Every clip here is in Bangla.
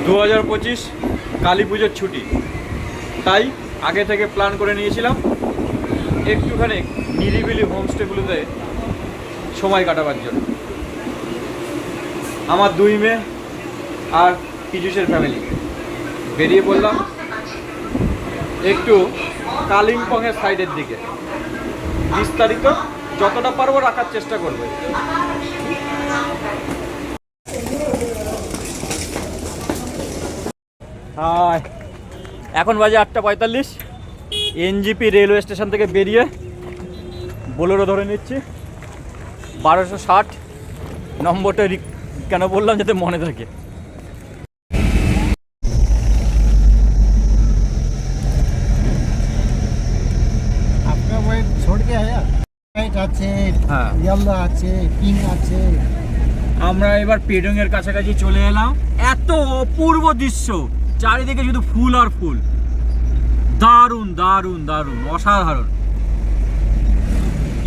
2025 কালী পুজোর ছুটি, তাই আগে থেকে প্ল্যান করে নিয়েছিলাম একটুখানি নিরিবিলি হোমস্টেগুলোতে সময় কাটাবার জন্য। আমার 2 মেয়ে আর পীযূষের ফ্যামিলি বেরিয়ে পড়লাম একটু কালিম্পংয়ের সাইডের দিকে। বিস্তারিত যতটা পারবো রাখার চেষ্টা করবো। এখন বাজে 8:45। এনজিপি রেলওয়ে স্টেশন থেকে বেরিয়ে বোলেরো ধরে নিচ্ছি 1260 নম্বরটা। কেন বললাম যাতে মনে থাকে। আমরা এবার পেডং-এর কাছাকাছি চলে এলাম। এত অপূর্ব দৃশ্য, চারিদিকে শুধু ফুল আর ফুল। দারুণ দারুণ দারুণ, অসাধারণ,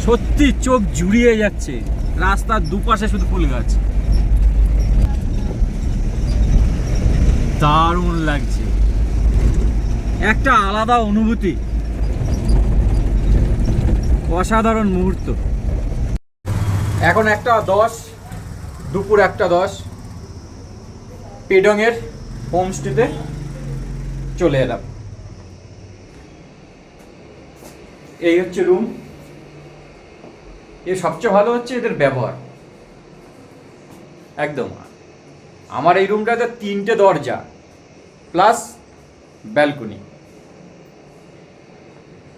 সত্যি চোখ জুড়িয়ে যাচ্ছে। রাস্তার দুপাশে শুধু ফুল গাছ, দারুণ লাগছে, একটা আলাদা অনুভূতি, অসাধারণ মুহূর্ত। এখন 1:10, দুপুর 1:10, পেডং-এর হোমস্টেতে চলে এলাম। এই হচ্ছে রুম। এর সবচেয়ে ভালো হচ্ছে এদের ব্যবহার। একদম আমার এই রুমটাতে 3টে দরজা প্লাস ব্যালকনি।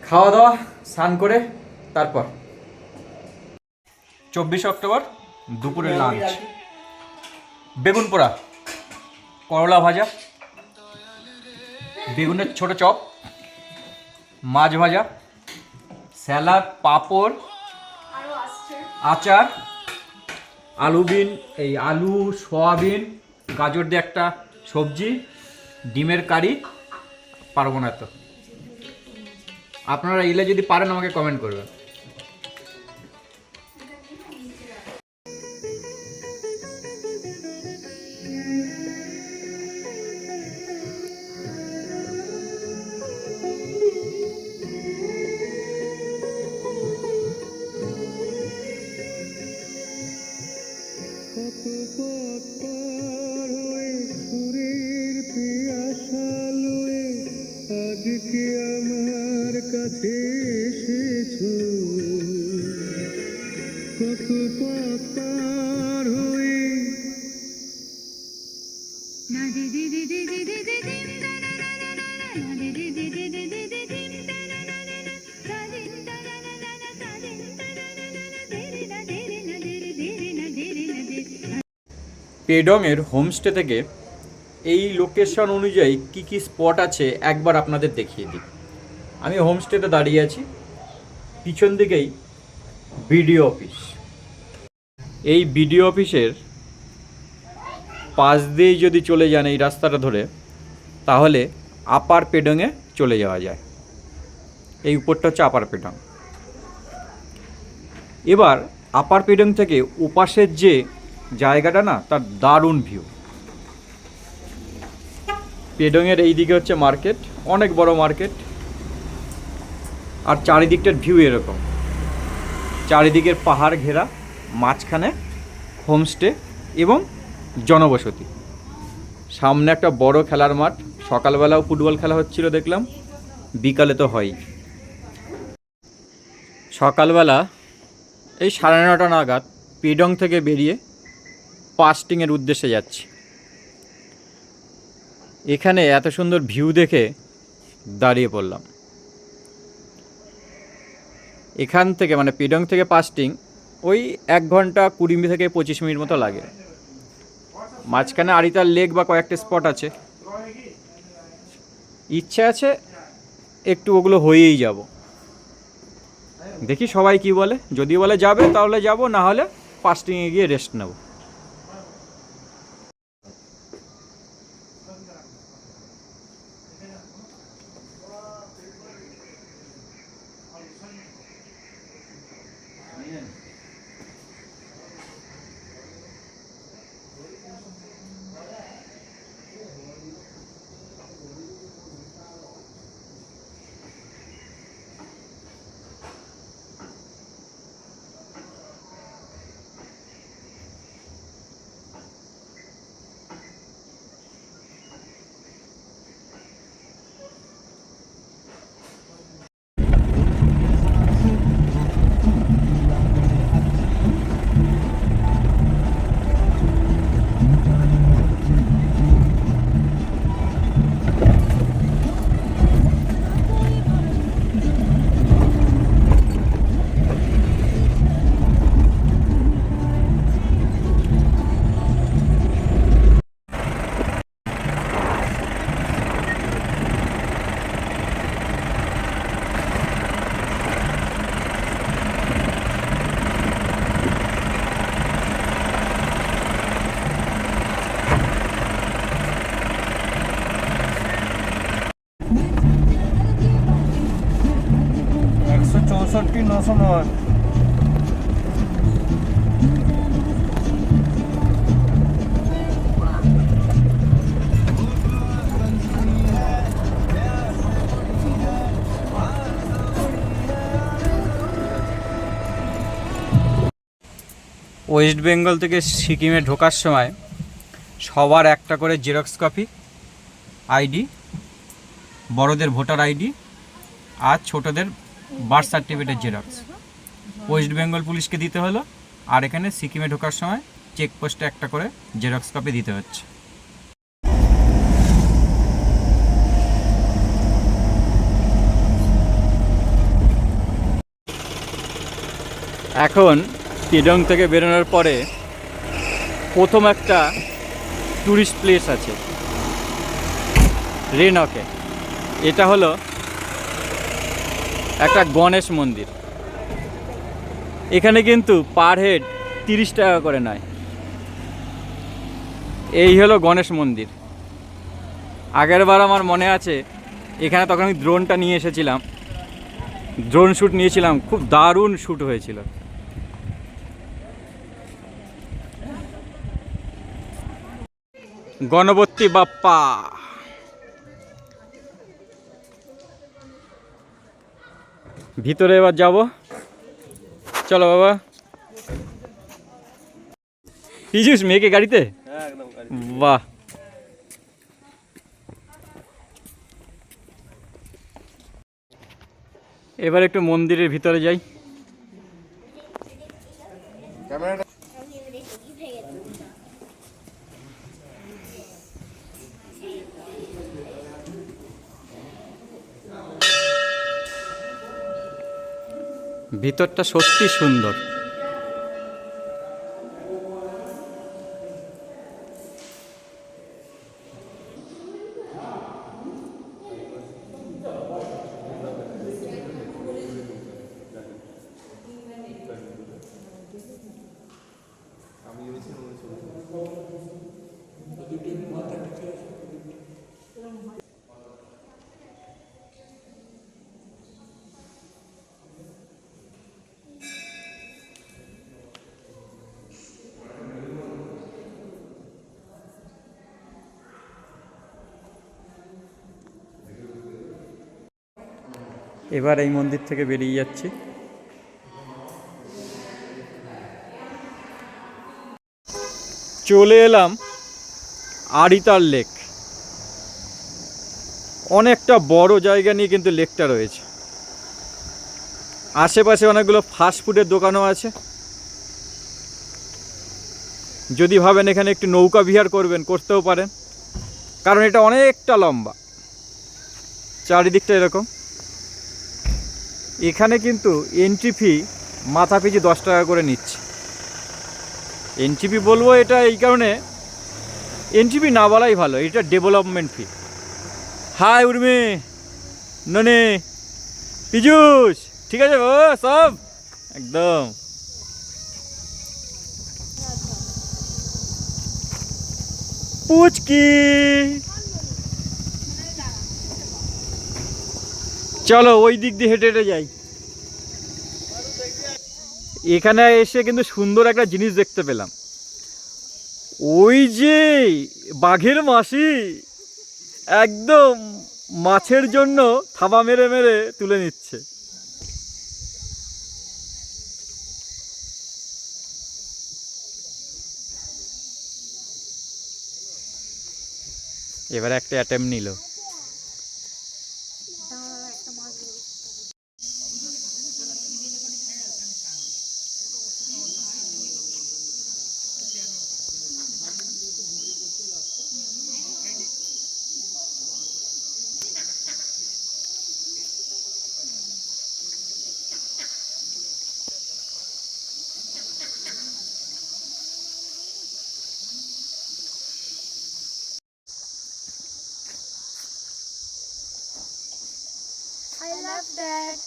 খাওয়া দাওয়া, স্নান করে তারপর 24 অক্টোবর দুপুরের লাঞ্চ। বেগুন পোড়া, করলা ভাজা, বেগুনের ছোট চপ, মাছ ভাজা, স্যালাড, পাঁপড়, আচার, আলু সয়াবিন গাজর দিয়ে একটা সবজি, ডিমের কারি। পারবো না তো। আপনারা এলে যদি পারেন আমাকে কমেন্ট করবেন। পেডং-এর হোমস্টে থেকে এই লোকেশন অনুযায়ী কি কি স্পট আছে একবার আপনাদের দেখিয়ে দিই। আমি হোমস্টেতে দাঁড়িয়ে আছি, পিছন দিকেই বিডিও অফিস। এই বিডিও অফিসের পাশ দিয়েই যদি চলে যান এই রাস্তাটা ধরে, তাহলে আপার পেডং-এ চলে যাওয়া যায়। এই উপরটা হচ্ছে আপার পেডং। এবার আপার পেডং থেকে ওপাশের যে জায়গাটা না, তার দারুণ ভিউ। পেডং-এর এই দিকে হচ্ছে মার্কেট, অনেক বড় মার্কেট, আর চারিদিকটার ভিউ এরকম। চারিদিকের পাহাড় ঘেরা, মাঝখানে হোমস্টে এবং জনবসতি। সামনে একটা বড় খেলার মাঠ, সকালবেলাও ফুটবল খেলা হচ্ছিল দেখলাম, বিকালে তো হয়ই। সকালবেলা এই 9:30 নাগাদ পেডং থেকে বেরিয়ে পাস্টিংয়ের উদ্দেশ্যে যাচ্ছি। এখানে এত সুন্দর ভিউ দেখে দাঁড়িয়ে পড়লাম। এখান থেকে মানে পেডং থেকে পাস্টিং ওই 1 ঘন্টা 20 থেকে 25 মিনিট মতো লাগে। মাঝখানে আরিতার লেক বা কয়েকটা স্পট আছে, ইচ্ছে আছে একটু ওগুলো হয়েই যাব। দেখি সবাই কি বলে, যদি বলে যাবে তাহলে যাব, না হলে পাস্টিংয়ে গিয়ে রেস্ট নেব। 63,909। ওয়েস্ট বেঙ্গল থেকে সিকিমে ঢোকার সময় সবার একটা করে জেরক্স কপি, আইডি, বড়দের ভোটার আইডি আর ছোটদের বার্থ সার্টিফিকেটের জেরক্স ওয়েস্ট বেঙ্গল পুলিশকে দিতে হলো। আর এখানে সিকিমে ঢোকার সময় চেকপোস্টে একটা করে জেরক্স কপি দিতে হচ্ছে। এখন কেডং থেকে বেরোনোর পরে প্রথম একটা ট্যুরিস্ট প্লেস আছে রেনকে। এটা হলো একটা গণেশ মন্দির। এখানে কিন্তু পার হেড 30 টাকা করে নেয়। এই হলো গণেশ মন্দির। আগের বার আমার মনে আছে এখানে তখন আমি ড্রোনটা নিয়ে এসেছিলাম, ড্রোন শ্যুট নিয়েছিলাম, খুব দারুণ শ্যুট হয়েছিল। গণপতি বাপ্পা। ভিতরে এবার যাব, চলো বাবা। পীযুষ মেয়েকে গাড়িতে, বাহ। এবার একটু মন্দিরের ভিতরে যাই। ভিতরটা সত্যি সুন্দর। এবার এই মন্দির থেকে বেরিয়ে যাচ্ছি। চলে এলাম আরিতার লেক। অনেকটা বড় জায়গা নিয়ে কিন্তু লেকটা রয়েছে। আশেপাশে অনেকগুলো ফাস্টফুডের দোকানও আছে। যদি ভাবেন এখানে একটু নৌকা বিহার করবেন, করতেও পারেন, কারণ এটা অনেকটা লম্বা, চারিদিকটা এরকম। এখানে কিন্তু এন্ট্রি ফি মাথা পিছু 10 টাকা করে নিচ্ছে। এন্ট্রি ফি বলবো এটা এই কারণে, এন্ট্রি ফি না বলাই ভালো, এটা ডেভেলপমেন্ট ফি। হাই উর্মি, ননে, পীযুষ, ঠিক আছে ও সব একদম। পুচকি, চলো ওই দিক দিয়ে হেঁটে হেঁটে যাই। এখানে এসে কিন্তু সুন্দর একটা জিনিস দেখতে পেলাম। ওই যে বাঘের মাসি একদম মাছের জন্য থাবা মেরে মেরে তুলে নিচ্ছে। এবার একটা অ্যাটেম্প নিল। I love that.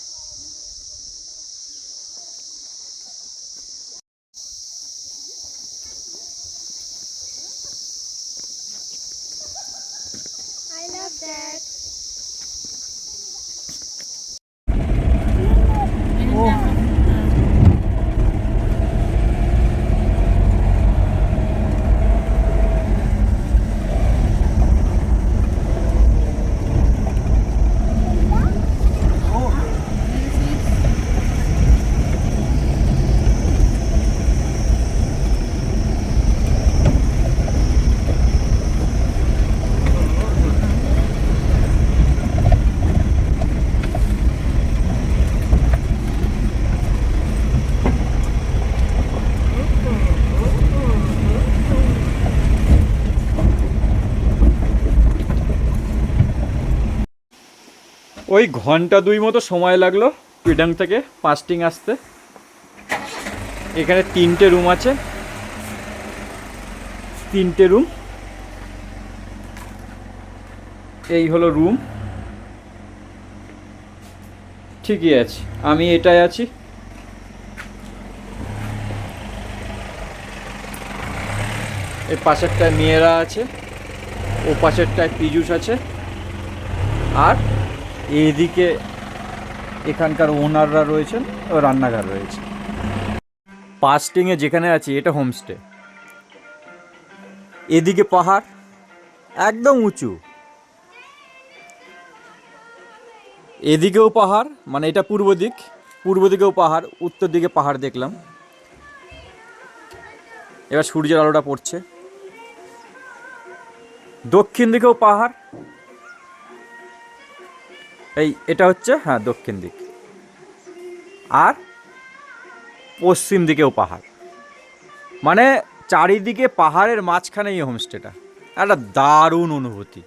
I love that. ও ওই ঘন্টা 2 মতো সময় লাগলো পিডাং থেকে পাস্টিং আসতে। এখানে 3টে রুম আছে, 3টে রুম। এই হলো রুম, ঠিকই আছে, আমি এটাই আছি। এই পাশেরটায় মেয়েরা আছে, ও পাশেরটায় পীযূষ আছে, আর এইদিকে এখানকার ওনাররা রয়েছেন, ও রান্নাঘর রয়েছে। পাস্টিংয়ে যেখানে আছি এটা হোমস্টে। এদিকে পাহাড় একদম উঁচু, এদিকেও পাহাড়, মানে এটা পূর্ব দিক, পূর্ব দিকেও পাহাড়, উত্তর দিকে পাহাড় দেখলাম। এবার সূর্যের আলোটা পড়ছে। দক্ষিণ দিকেও পাহাড়, এটা হচ্ছে হ্যাঁ দক্ষিণ দিক, আর পশ্চিম দিকেও পাহাড়, মানে চারিদিকে পাহাড়ের মাঝখানে এই হোমস্টেটা। একটা দারুণ অনুভূতি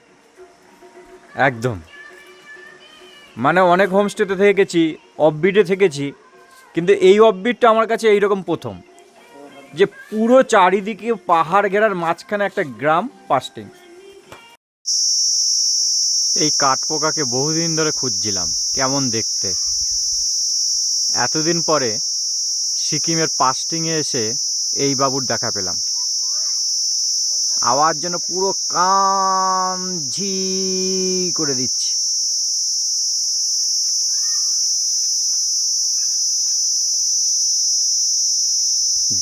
একদম। মানে অনেক হোমস্টেতে থেকেছি, অফবিটে থেকেছি, কিন্তু এই অফবিটটা আমার কাছে এইরকম প্রথম, যে পুরো চারিদিকে পাহাড় ঘেরার মাঝখানে একটা গ্রাম পাস্টিং। এই কাঠপোকাকে বহুদিন ধরে খুঁজছিলাম, কেমন দেখতে। এতদিন পরে সিকিমের পাস্টিংয়ে এসে এই বাবুর দেখা পেলাম। আওয়াজ যেন পুরো কান ঝি করে দিচ্ছে।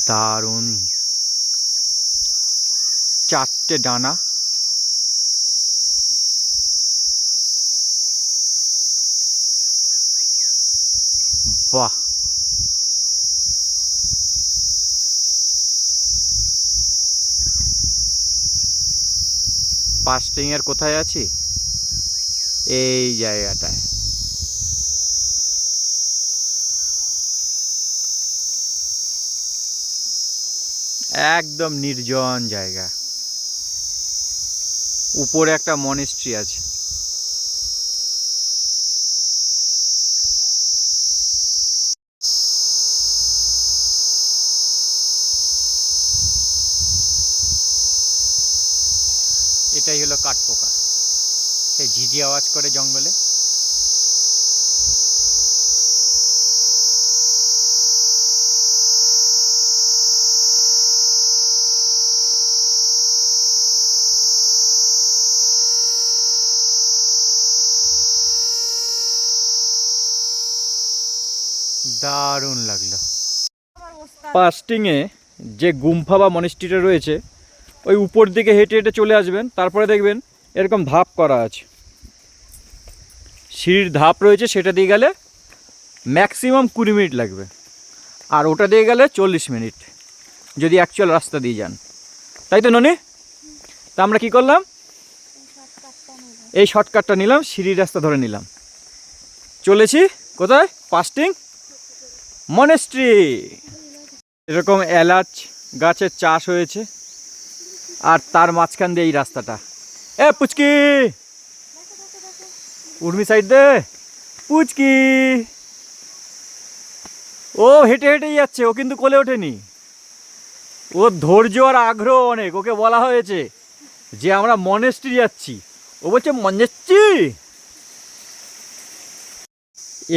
দারুণ, 4টে ডানা, বাহ। পাস্টিং এর কোথায় আছি? এই জায়গাটায়। একদম নির্জন জায়গা, উপরে একটা মনিস্ট্রি আছে। এটাই হলো কাঠপোকা, সে ঝিঝি আওয়াজ করে জঙ্গলে। দারুণ লাগলো। পাস্টিংয়ে যে গুম্ফা বা মনিস্ট্রিটা রয়েছে, ওই উপর দিকে হেঁটে হেঁটে চলে আসবেন, তারপরে দেখবেন এরকম ধাপ করা আছে, সিঁড়ির ধাপ রয়েছে। সেটা দিয়ে গেলে ম্যাক্সিমাম 20 মিনিট লাগবে, আর ওটা দিয়ে গেলে 40 মিনিট, যদি অ্যাকচুয়াল রাস্তা দিয়ে যান। তাই তো ননি? তা আমরা কি করলাম, এই শর্টকাটটা নিলাম, সিঁড়ির রাস্তা ধরে নিলাম, চলেছি কোথায়? Pasting monastery. এরকম এলাচ গাছের চাষ হয়েছে, আর তার মাঝখান দিয়ে এই রাস্তাটা। এ পুচকি, উর্মি সাইড দে, পুচকি। ও হেঁটে হেঁটেই যাচ্ছে, ও কিন্তু কোলে ওঠেনি। ওর ধৈর্য আর আগ্রহ অনেক। ওকে বলা হয়েছে যে আমরা মনেস্ট্রি যাচ্ছি, ও বলছে মনেস্ট্রি।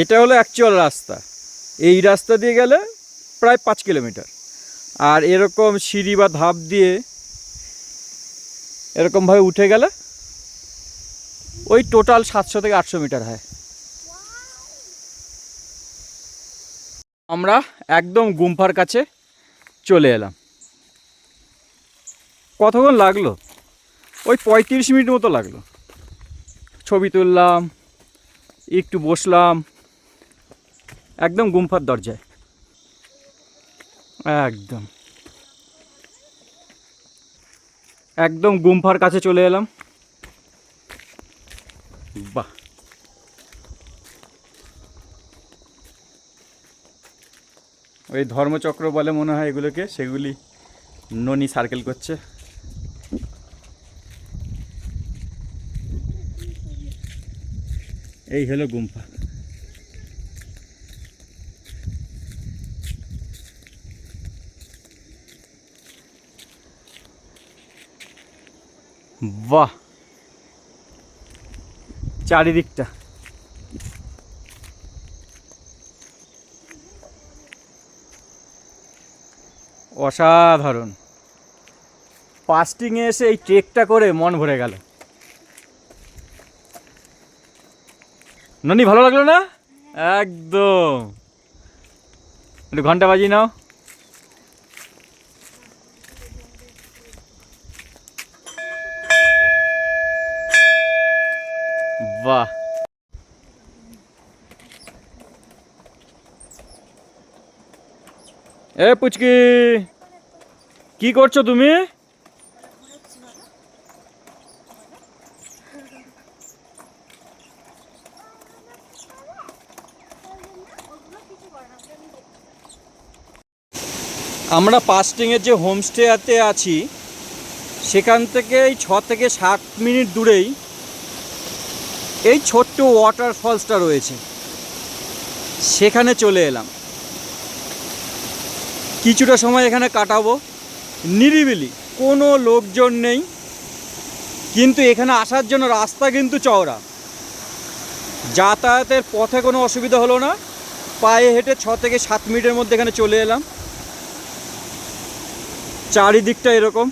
এটা হলো অ্যাকচুয়াল রাস্তা, এই রাস্তা দিয়ে গেলে প্রায় 5 কিলোমিটার, আর এরকম সিঁড়ি বা ধাপ দিয়ে এরকমভাবে উঠে গেলে ওই টোটাল 700 থেকে 800 মিটার হয়। আমরা একদম গুম্ফার কাছে চলে এলাম। কতক্ষণ লাগলো? ওই 35 মিনিট মতো লাগলো। ছবি তুললাম, একটু বসলাম, একদম গুম্ফার দরজায়, একদম একদম গুম্ফার কাছে চলে এলাম। বাহ, ওই ধর্মচক্র বলে মনে হয় এগুলোকে, সেগুলি ননি সার্কেল করছে। এই হলো গুম্ফা। বাহ, চারিদিকটা অসাধারণ। পাস্টিংয়ে এসে এই ট্রেকটা করে মন ভরে গেল। ননি, ভালো লাগলো না? একদম। একটু ঘন্টা বাজিয়ে নাও। বাহ, এ পুচকি, কি করছো তুমি? আমরা পাস্টিংয়ের যে হোমস্টেতে আছি সেখান থেকে এই 6 থেকে 7 মিনিট দূরেই এই ছোট্ট ওয়াটারফলসটা রয়েছে, সেখানে চলে এলাম। কিছুটা সময় এখানে কাটাবো, নিরিবিলি, কোনো লোকজন নেই, কিন্তু এখানে আসার জন্য রাস্তা কিন্তু চওড়া। যাতায়াতের পথে কোনো অসুবিধা হলো না, পায়ে হেঁটে 6 থেকে 7 মিনিটের মধ্যে এখানে চলে এলাম। চারিদিকটা এরকম।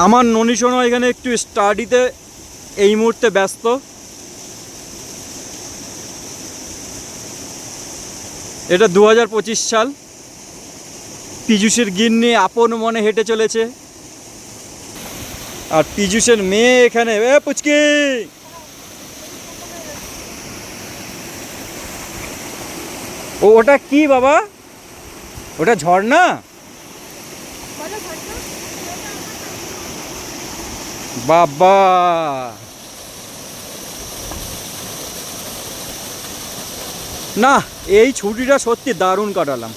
আমার ননিসোনা এখানে একটু স্টাডিতে এই মুহূর্তে ব্যস্ত। এটা 2025 সাল। পীযূষের গিন্নি আপন মনে হেঁটে চলেছে, আর পীযূষের মেয়ে এখানে। এ পুচকি, ওটা কি বাবা? ওটা ঝর্ণা? বাবা, না, এই ছুটিটা সত্যি দারুণ কাটালাম।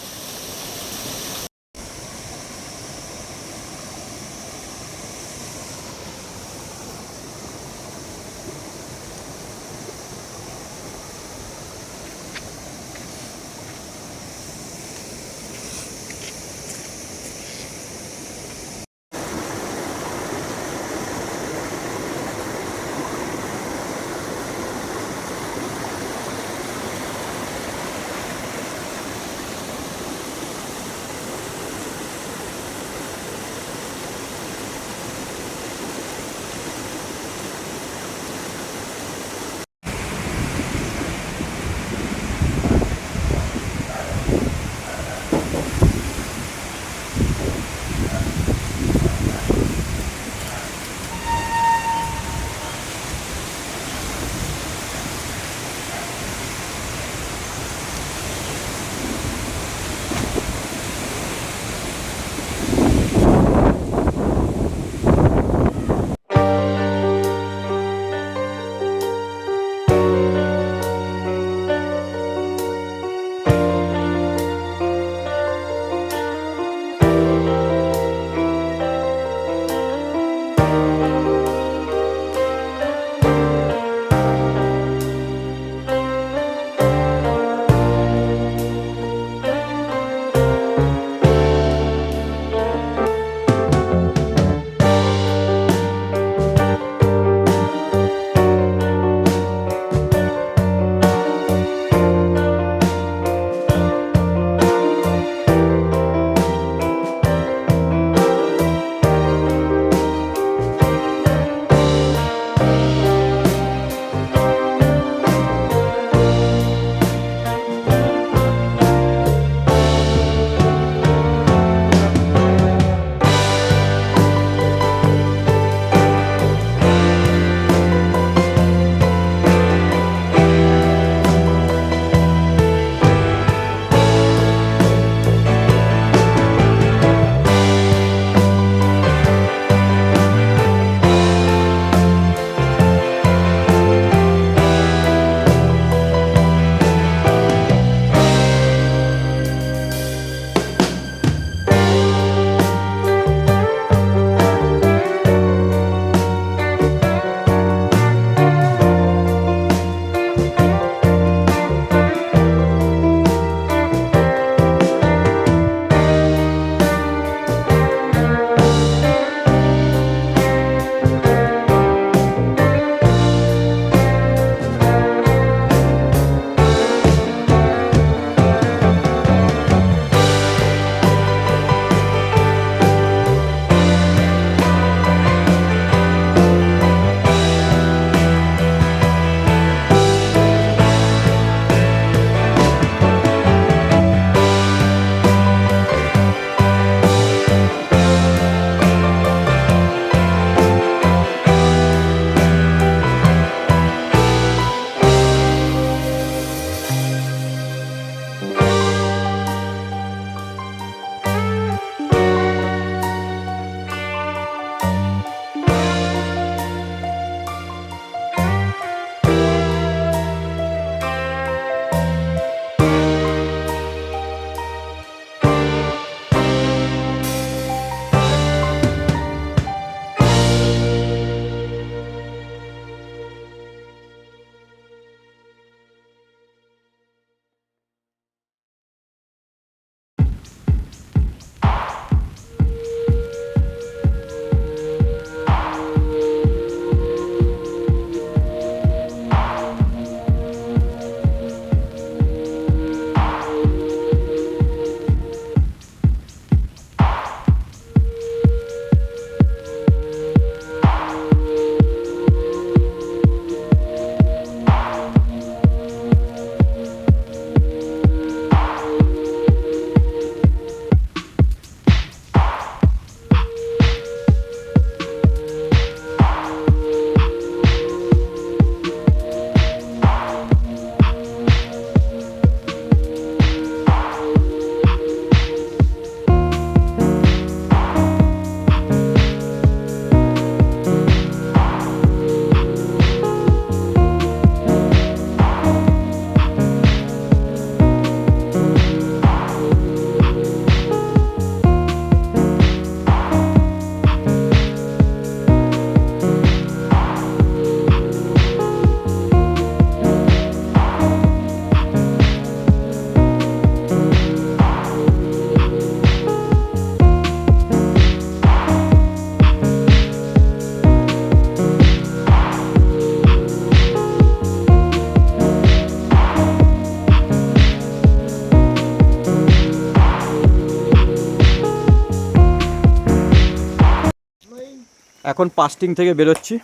এখন পাস্টিং থেকে বেরোচ্ছি,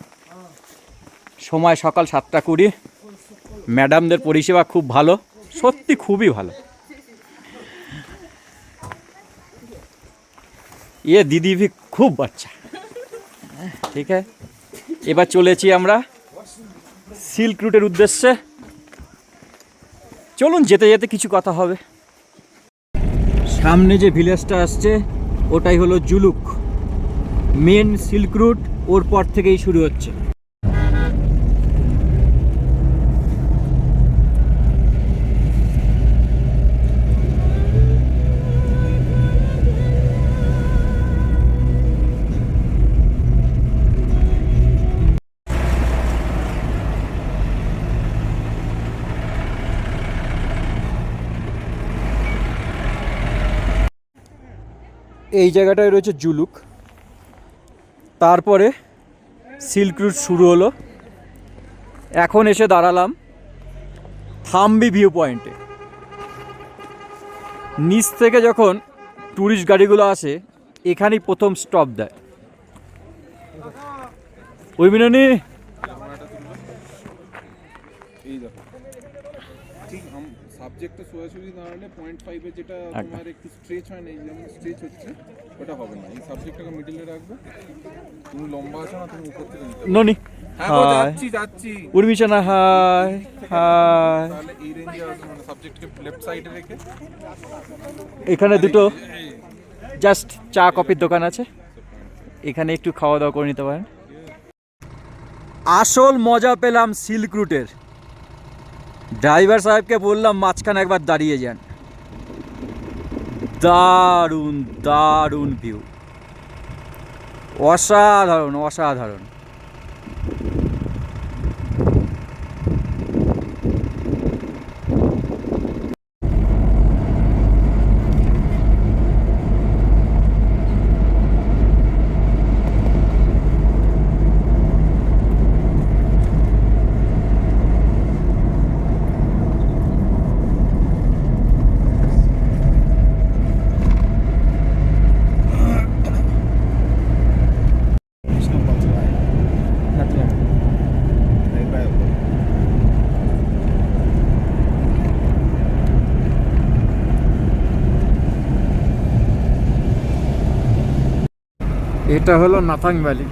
সময় সকাল 7:20। ম্যাডামদের পরিষেবা খুব ভালো, সত্যি খুবই ভালো। ये दीदी भी खूब अच्छा, ঠিক আছে। এবার চলেছি আমরা সিল্ক রুটের উদ্দেশ্যে। চলুন যেতে যেতে কিছু কথা হবে। সামনে যে ভিলেজটা আসছে ওটাই হলো জুলুক, মেন সিল্ক রুট ওর পর থেকেই শুরু হচ্ছে। এই জায়গাটায় রয়েছে জুলুক, তারপরে সিল্ক রুট শুরু হলো। এখন এসে দাঁড়ালাম থাম্বি ভিউ পয়েন্টে। নিচ থেকে যখন ট্যুরিস্ট গাড়িগুলো আসে এখানেই প্রথম স্টপ দেয়। ওই মিননি এই দেখো ঠিক সাবজেক্টে সোজাসুজি দাঁড়ালে 0.5 যেটা তোমার একটু স্ট্রেচ হয় না, এই যেমন স্ট্রেচ হচ্ছে ওটা হবে না। এই সাবজেক্টটাকে মিডলে রাখবে। তুমি লম্বা আছো না, তুমি উপর থেকে নিতে পারবে। ননি হ্যাঁ গো, যাচ্ছি উর্মিশনা হাই হাই। তাহলে এই রেঞ্জে আসবে, মানে সাবজেক্টকে লেফট সাইডে রেখে। এখানে দুটো জাস্ট চা কফির দোকান আছে, এখানে একটু খাওয়া দাওয়া করে নিতে পারেন। আসল মজা পেলাম সিল্ক রুটের। ড্রাইভার সাহেবকে বললাম মাঝখানে একবার দাঁড়িয়ে যান, দারুণ দারুণ ভিউ, অসাধারণ অসাধারণ। এটা হলো নাথাং ভ্যালি।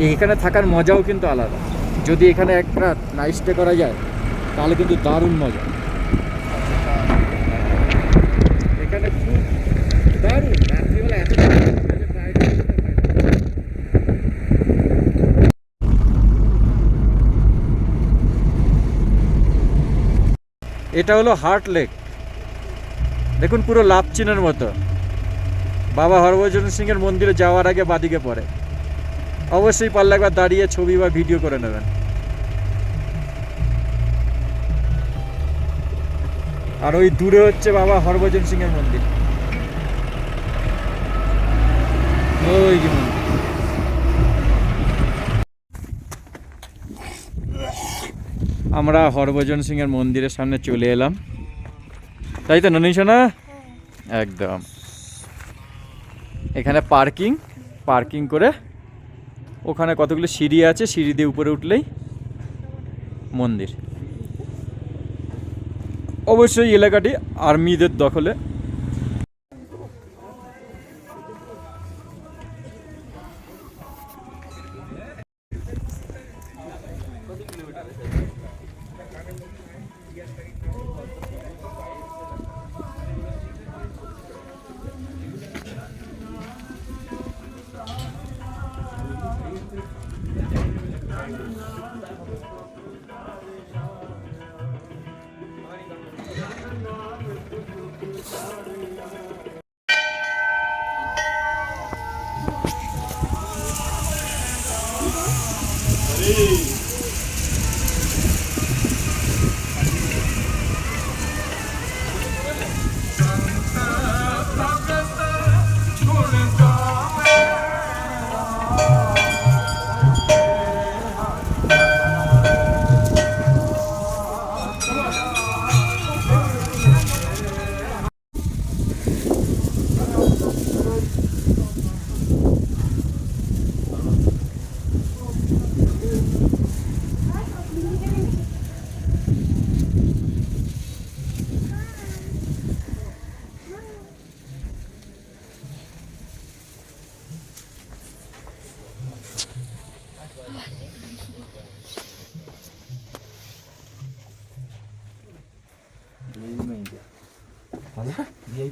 এইখানে থাকার মজাও কিন্তু আলাদা। যদি এখানে এক রাত নাইট স্টে করা যায় তাহলে কিন্তু দারুণ মজা। এখানে খুব দারুণ, রাত্রিবেলা এত এটা হলো হার্ট লেক, দেখুন পুরো লাভচিনের মতো। বাবা হরভজন সিংয়ের মন্দিরে যাওয়ার আগে বাদিকে পড়ে, অবশ্যই পারলে একবার দাঁড়িয়ে ছবি বা ভিডিও করে নেবেন। আর ওই দূরে হচ্ছে বাবা হরভজন সিংয়ের মন্দির, ওই যে মন্দির। আমরা হরভজন সিংয়ের মন্দিরের সামনে চলে এলাম, তাই তো ননীশনা? একদম। এখানে পার্কিং করে ওখানে কতগুলো সিঁড়ি আছে, সিঁড়ি দিয়ে উপরে উঠলেই মন্দির। অবশ্যই এলাকাটি আর্মিদের দখলে।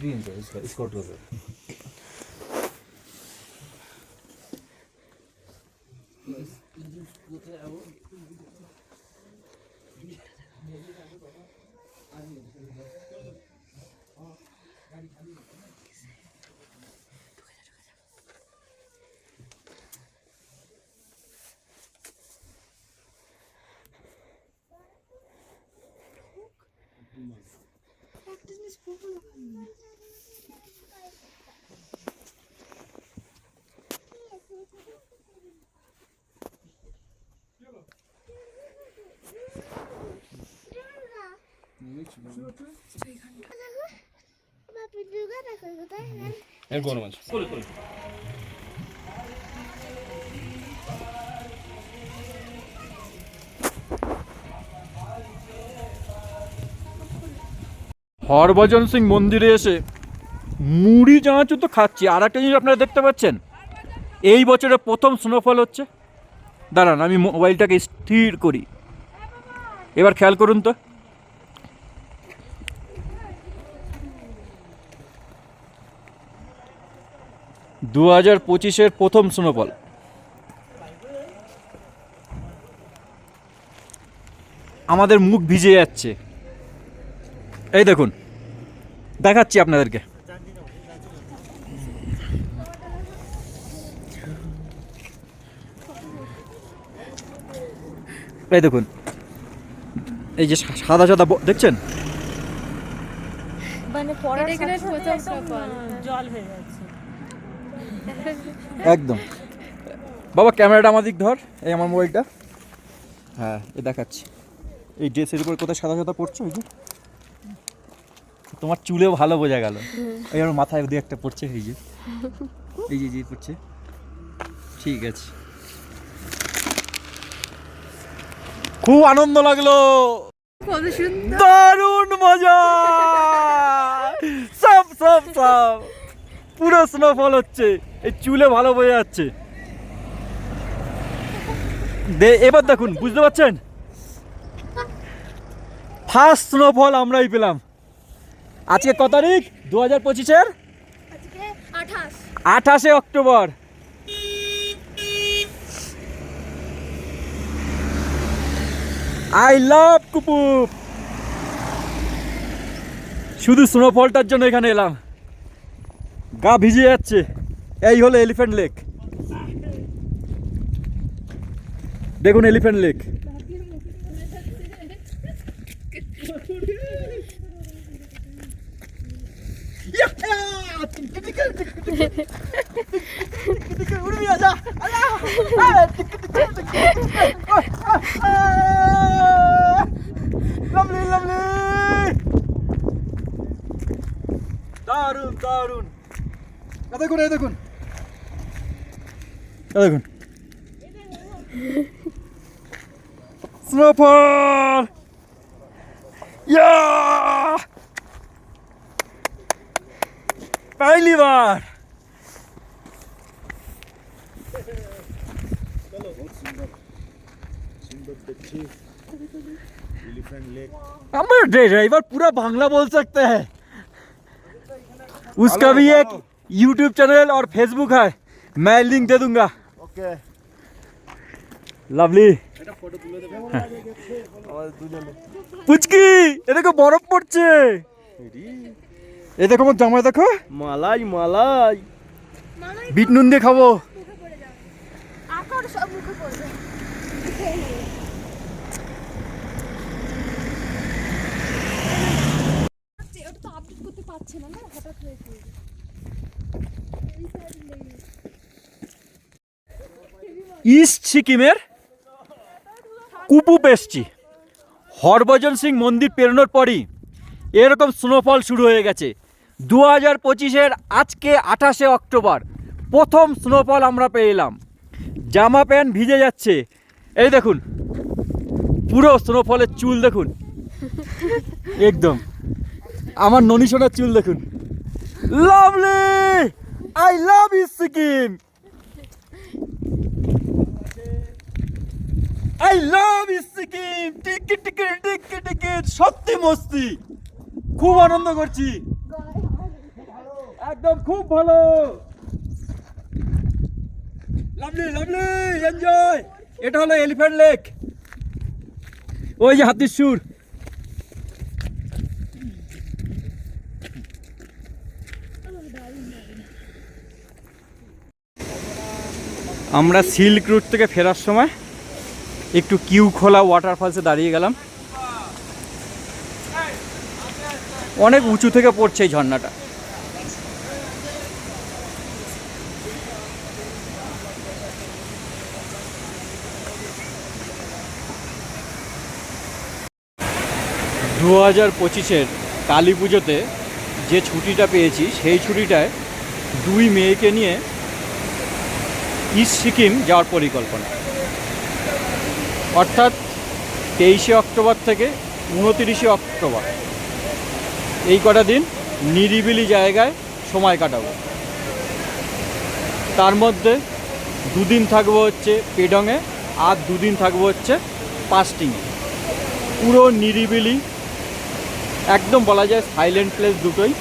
भी इनका इसको कर दो। হরভজন সিং মন্দিরে এসে মুড়ি চানাচুর তো খাচ্ছি। আর একটা জিনিস আপনারা দেখতে পাচ্ছেন, এই বছরে প্রথম স্নোফল হচ্ছে। দাঁড়ান আমি মোবাইলটাকে স্থির করি, এবার খেয়াল করুন তো। দু 2025-এর প্রথম স্নোফল। আমাদের মুখ ভিজে যাচ্ছে, এই দেখুন দেখাচ্ছি আপনাদেরকে। এই দেখুন, এই যে সাদা সাদা দেখছেন, মানে পড়ার এখানে প্রথম স্নোফল জল হয়ে যাচ্ছে। একদম। বাবা ক্যামেরাটা আমার দিক ধর, এই আমার মোবাইলটা। হ্যাঁ এই দেখাচ্ছি, এই ড্রেসের উপর কোথায় সাদা সাদা পড়ছে, ওই যে তোমার চুলেও ভালো বোঝা গেল। এই আমার মাথায় দু একটা পড়ছে, এই যে এই যে পড়ছে। ঠিক আছে, খুব আনন্দ লাগলো, কত সুন্দর, দারুণ মজা। সব সব সব পুরো স্নোফল হচ্ছে, এই চুলে ভালো বোঝা যাচ্ছে। এবার দেখুন, বুঝতে পারছেন, ফার্স্ট স্নোফল আমরাই পেলাম। আজকে কত তারিখ? 2025-এর আজকে 28 28শে অক্টোবর। I love Kupup. শুধু স্নোফলটার জন্য এখানে এলাম, গা ভিজে যাচ্ছে। এই হলো এলিফ্যান্ট লেক, দেখুন এলিফ্যান্ট লেক। দারুন দারুন, দেখুন এই দেখুন, দেখুন স্নোফল। या पहली बार। हमारे ड्राइवर पूरा बांग्ला बोल सकते हैं। उसका भी एक YouTube चैनल और फेसबुक है, मैं लिंक दे दूंगा। Okay lovely. পুচকি এ দেখো বরফ পড়ছে, এ দেখো আমার জামাই, দেখো মালাই মালাই, বিট নুন দিয়ে খাবো। আকার সব মুখে পড়বে। ওটা তো আপডেট করতে পারছে না, হঠাৎ হয়েছে। ইস্ট সিকিমের কুপুপ এসছি। হরভজন সিং মন্দির পেরোনোর পরই এরকম স্নোফল শুরু হয়ে গেছে। 2025-এর আজকে 28শে অক্টোবর প্রথম স্নোফল আমরা পেয়ে এলাম। জামা প্যান্ট ভিজে যাচ্ছে, এই দেখুন পুরো স্নোফলের চুল দেখুন, একদম আমার ননি সোনার চুল দেখুন। Lovely, I love you Sikkim, I love you Sikkim. Ticket ticket ticket ticket, সত্যি মস্তি, খুব আনন্দ করছি। একদম খুব ভালো, লাভলি লাভলি, এনজয়। এটা হলো এলিফ্যান্ট লেক, ওই যে হাতির সুর। আমরা সিল্ক রুট থেকে ফেরার সময় একটু কিউ খোলা ওয়াটারফলসে দাঁড়িয়ে গেলাম। অনেক উঁচু থেকে পড়ছে এই ঝর্ণাটা। দু 2025-এর কালী পুজোতে যে ছুটিটা পেয়েছি, সেই ছুটিটায় দুই মেয়েকে নিয়ে ইস্ট সিকিম যাওয়ার পরিকল্পনা। অর্থাৎ 23শে অক্টোবর থেকে 29শে অক্টোবর এই কটা দিন নিরিবিলি জায়গায় সময় কাটাবো। তার মধ্যে দুদিন থাকবো হচ্ছে পেডংয়ে, আর দুদিন থাকবো হচ্ছে পাস্টিংয়ে। পুরো নিরিবিলি, একদম বলা যায় সাইলেন্ট প্লেস দুটোই,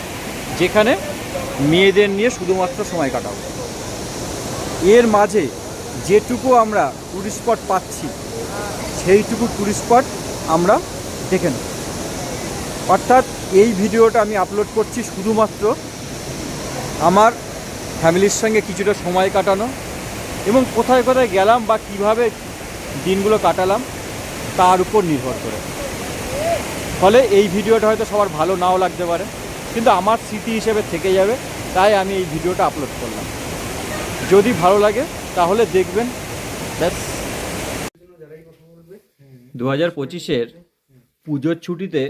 যেখানে মেয়েদের নিয়ে শুধুমাত্র সময় কাটাবো। এর মাঝে যেটুকু আমরা টুরিস্ট স্পট পাচ্ছি, সেইটুকু টুরিস্ট স্পট আমরা দেখে নেব। অর্থাৎ এই ভিডিওটা আমি আপলোড করছি শুধুমাত্র আমার ফ্যামিলির সঙ্গে কিছুটা সময় কাটানো এবং কোথায় কোথায় গেলাম বা কিভাবে দিনগুলো কাটালাম তার উপর নির্ভর করে। ফলে এই ভিডিওটা হয়তো সবার ভালো নাও লাগতে পারে, কিন্তু আমার স্মৃতি হিসেবে থেকে যাবে, তাই আমি এই ভিডিওটা আপলোড করলাম। যদি ভালো লাগে তাহলে দেখবেন। ব্যাস। 2025-এর পুজোর ছুটিতে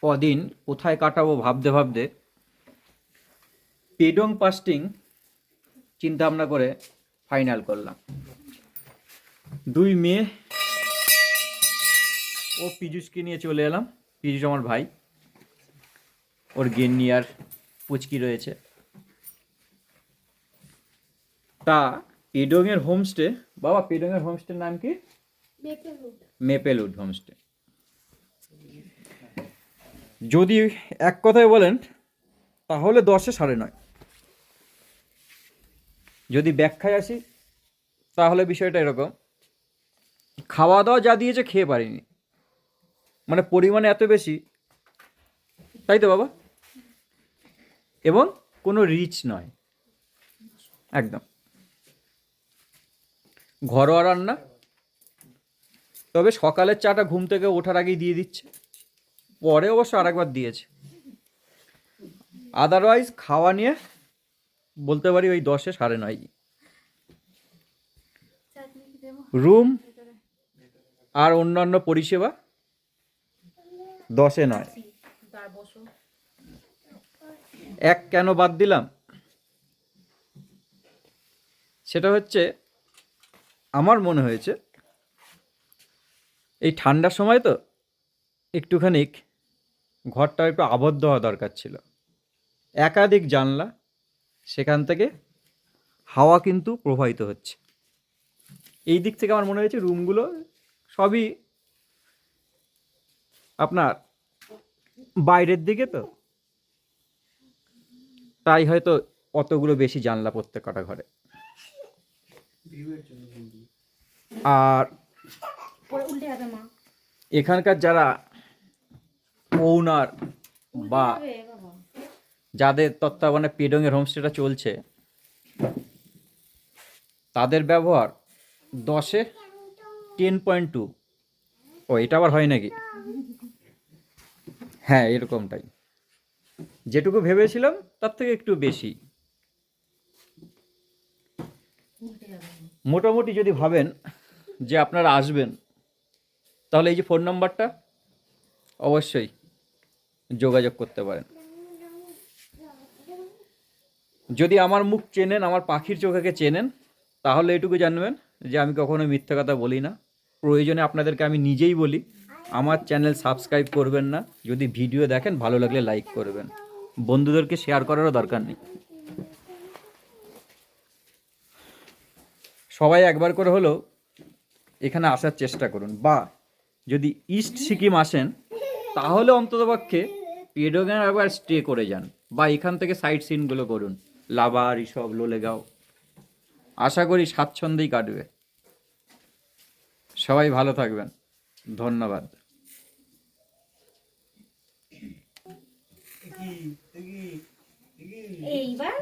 কদিন কোথায় কাটাবো ভাবতে ভাবতে পেডং পাস্টিং চিন্তা ভাবনা করে ফাইনাল করলাম। দুই মেয়ে ও পীযুষকে নিয়ে চলে এলাম। পীযুষ আমার ভাই, ওর গেন্নি আর পুচকি রয়েছে। তা পেডংয়ের হোমস্টে, বাবা পেডংয়ের হোমস্টের নাম কি? মেপেলউড হোমস্টে। যদি এক কথায় বলেন তাহলে 10-এ 9.5। যদি ব্যাখ্যায় আসি তাহলে বিষয়টা এরকম, খাওয়া দাওয়া যা দিয়েছে খেয়ে পারিনি, মানে পরিমাণে এত বেশি, তাই তো বাবা? এবং কোনো রিচ নয়, একদম ঘরোয়া রান্না। তবে সকালের চাটা ঘুম থেকে ওঠার আগেই দিয়ে দিচ্ছে, পরে অবশ্য আরেকবার দিয়েছে। আদারওয়াইজ খাওয়া নিয়ে বলতে পারি ওই 10-এ 9.5। রুম আর অন্যান্য পরিষেবা 10-এ 9। এক কেন বাদ দিলাম, সেটা হচ্ছে আমার মনে হয়েছে এই ঠান্ডার সময় তো একটুখানি ঘরটা একটু আবদ্ধ হওয়া দরকার ছিল। একাধিক জানলা, সেখান থেকে হাওয়া কিন্তু প্রবাহিত হচ্ছে। এই দিক থেকে আমার মনে হয়েছে রুমগুলো সবই আপনার বাইরের দিকে, তো তাই হয়তো অতগুলো বেশি জানলা প্রত্যেকটা ঘরে। আর এখানকার যারা ওনার বা যাদের তত্ত্বাবধানে পেডংয়ের হোমস্টেটা চলছে, তাদের ব্যবহার 10-এ 10.2। ও এটা আবার হয় নাকি? হ্যাঁ, এরকমটাই, যেটুকু ভেবেছিলাম তার থেকে একটু বেশি। মোটামুটি যদি ভাবেন যে আপনারা আসবেন, তাহলে এই যে ফোন নাম্বারটা অবশ্যই যোগাযোগ করতে পারেন। যদি আমার মুখ চেনেন, আমার পাখির চোখেকে চেনেন, তাহলে এটুকু জানবেন যে আমি কখনো মিথ্যা কথা বলি না। প্রয়োজনে আপনাদেরকে আমি নিজেই বলি, আমার চ্যানেল সাবস্ক্রাইব করবেন না, যদি ভিডিও দেখেন ভালো লাগলে লাইক করবেন, বন্ধুদেরকে শেয়ার করারও দরকার নেই। সবাই একবার করে হলেও এখানে আসার চেষ্টা করুন, বা যদি ইস্ট সিকিম আসেন তাহলে অন্ততপক্ষে পেডংয়ে একবার স্টে করে যান। বা এখান থেকে সাইট সিনগুলো করুন, লাভার এইসব লোলেগাঁও। আশা করি স্বাচ্ছন্দ্যেই কাটবে। সবাই ভালো থাকবেন, ধন্যবাদ। এইবার